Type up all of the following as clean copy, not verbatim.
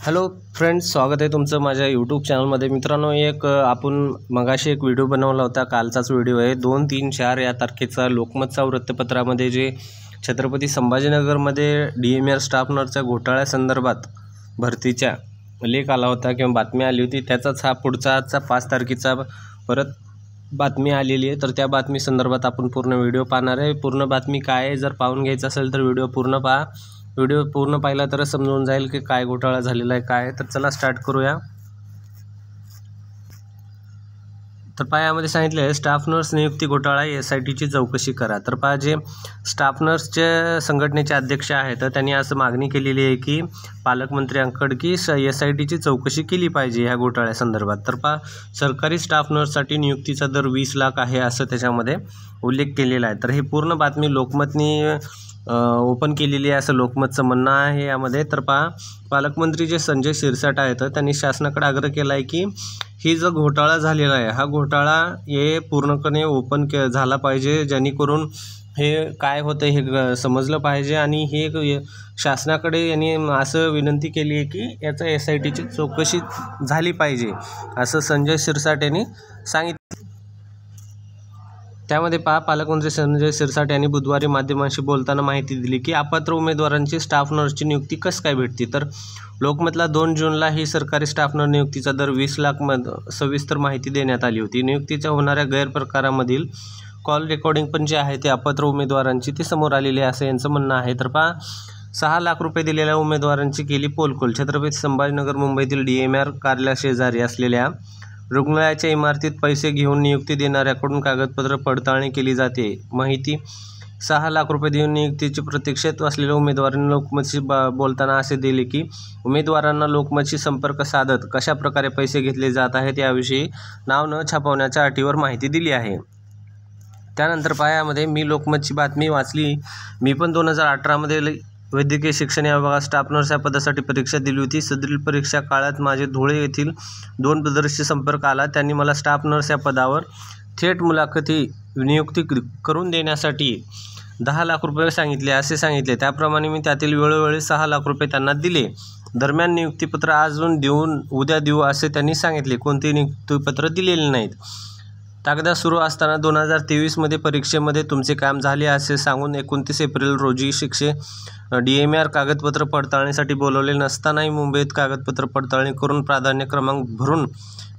Hello friends, स्वागत आहे तुमचं माझ्या यूट्यूब चॅनलमध्ये। मित्रांनो, आपण मगाशी एक व्हिडिओ बनवला होता, कालचाच व्हिडिओ आहे। 2, 3, 4 या तारखेचा लोकमतचा वृत्तपत्रामध्ये जे छत्रपती संभाजीनगरमध्ये DMR स्टाफ नर्सच्या घोटाळ्यासंदर्भात भरतीच्या लेख आला होता किंवा बातमी आली होती, त्याचाच हा पुढचा आजचा 5 तारखेचा परत बातमी आलेली आहे। तर त्या बातमी संदर्भात आपण पूर्ण व्हिडिओ पाहणार आहे। पूर्ण बातमी काय आहे जर पाहून घ्यायचं असेल तर व्हिडिओ पूर्ण पहा। व्हिडिओ पूर्ण पाहिला तरच समजून जाईल की काय घोटाळा झालेला आहे काय। तर चला स्टार्ट करूया। तर पहा, यामध्ये सांगितले आहे स्टाफ नर्स नियुक्ती घोटाळा SITची चौकशी करा। तर पहा, जे स्टाफ नर्सचे संघटनेचे अध्यक्ष आहेत तर त्यांनी असं मागणी केलेली आहे की पालकमंत्र्यांकडे की SITची चौकशी केली पाहिजे ह्या घोटाळ्यासंदर्भात। तर पहा, सरकारी स्टाफ नर्ससाठी नियुक्तीचा दर 20 लाख आहे असं त्याच्यामध्ये उल्लेख केलेला आहे। तर हे पूर्ण बातमी लोकमतनी ओपन केलेली आहे असं लोकमतचं म्हणणं आहे यामध्ये। तर पहा, पालकमंत्री जे संजय शिरसाट आहेत त्यांनी शासनाकडे आग्रह केला आहे की ही जो घोटाळा झालेला आहे हा घोटाळा हे पूर्णपणे ओपन झाला पाहिजे, जेणेकरून हे काय होतं हे समजलं पाहिजे। आणि हे शासनाकडे यांनी असं विनंती केली आहे की याचा SITची चौकशी झाली पाहिजे असं संजय शिरसाट यांनी सांगितलं। त्यामध्ये पहा, पालकमंत्री संजय शिरसाट यांनी बुधवारी माध्यमांशी बोलताना माहिती दिली की अपात्र उमेदवारांची स्टाफ नर्सची नियुक्ती कसं काय भेटते। तर लोकमतला 2 जूनला ही सरकारी स्टाफ नर्स नियुक्तीचा दर 20 लाख सविस्तर माहिती देण्यात आली होती। नियुक्तीच्या होणाऱ्या गैरप्रकारामधील कॉल रेकॉर्डिंग पण जे आहे ते अपात्र उमेदवारांची ती समोर आलेली आहे असं यांचं म्हणणं आहे। तर पहा, 6 लाख रुपये दिलेल्या उमेदवारांची केली पोलखोल। छत्रपती संभाजीनगर मुंबईतील DMR कार्यालयाशेजारी असलेल्या रुग्णालयाच्या इमारतीत पैसे घेऊन नियुक्ती देणाऱ्याकडून कागदपत्र पडताळणी केली जाते। माहिती 6 लाख रुपये देऊन नियुक्तीची प्रतीक्षेत असलेल्या उमेदवारांनी लोकमतशी बोलताना असे दिले की उमेदवारांना लोकमतशी संपर्क साधत कशा प्रकारे पैसे घेतले जात आहेत याविषयी नाव न छापवण्याच्या अटीवर माहिती दिली आहे। त्यानंतर पायामध्ये मी लोकमतची बातमी वाचली। मी पण 2018मध्ये वैद्यकीय शिक्षण या विभागात स्टाफ नर्स या पदासाठी परीक्षा दिली होती। सदरील परीक्षा काळात माझे धुळे येथील 2 ब्रदर्सशी संपर्क आला। त्यांनी मला स्टाफ नर्स या पदावर थेट मुलाखती नियुक्ती करून देण्यासाठी 10 लाख रुपये सांगितले असे सांगितले। त्याप्रमाणे मी त्यातील वेळोवेळी 6 लाख रुपये त्यांना दिले। दरम्यान नियुक्तीपत्र अजून उद्या देऊ असे त्यांनी सांगितले। कोणतेही नियुक्तीपत्र दिलेले नाहीत। तक्रार सुरू असताना 2023मध्ये परीक्षेमध्ये तुमचे काम झाले असे सांगून 29 एप्रिल रोजी DMR कागदपत्र पडताळणीसाठी बोलवले नसतानाही मुंबईत कागदपत्र पडताळणी करून प्राधान्य क्रमांक भरून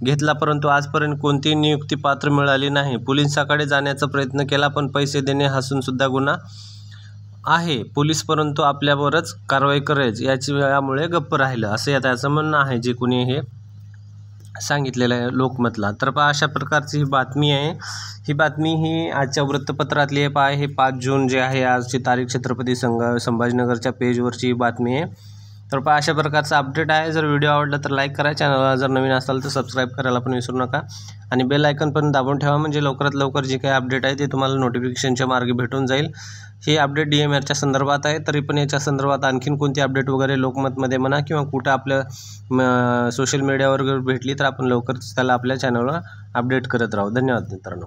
घेतला, परंतु आजपर्यंत कोणतीही नियुक्तीपात्र मिळाली नाही। पोलिसांकडे जाण्याचा प्रयत्न केला पण पैसे देणे हासूनसुद्धा गुन्हा आहे। पोलीस परंतु आपल्यावरच कारवाई करेल यामुळे गप्प राहिलं असं त्याचं म्हणणं आहे, जे कोणी हे सांगितलेलं आहे लोकमतला। तर पहा, अशा प्रकारची ही बातमी आहे। ही बातमी ही आजच्या वृत्तपत्रातली आहे। पहा, हे 5 जून जे आहे आजची तारीख छत्रपती संभाजीनगरच्या पेजवरची ही बातमी आहे। तर पहा, अशा प्रकारचा अपडेट आहे। जर व्हिडिओ आवडला तर लाईक करा, चॅनलला जर नवीन असाल तर सबस्क्राईब करायला पण विसरू नका आणि बेल आयकन पण दाबून ठेवा, म्हणजे लवकरात लवकर जे काही अपडेट आहे ते तुम्हाला नोटिफिकेशनच्या मार्गे भेटून जाईल। हे अपडेट DMRच्या संदर्भात आहे। तरी पण याच्या संदर्भात आणखीन कोणती अपडेट वगैरे लोकमतमध्ये म्हणा किंवा कुठं आपल्या सोशल मीडियावर भेटली तर आपण लवकरच त्याला आपल्या चॅनलवर अपडेट करत राहू। धन्यवाद मित्रांनो।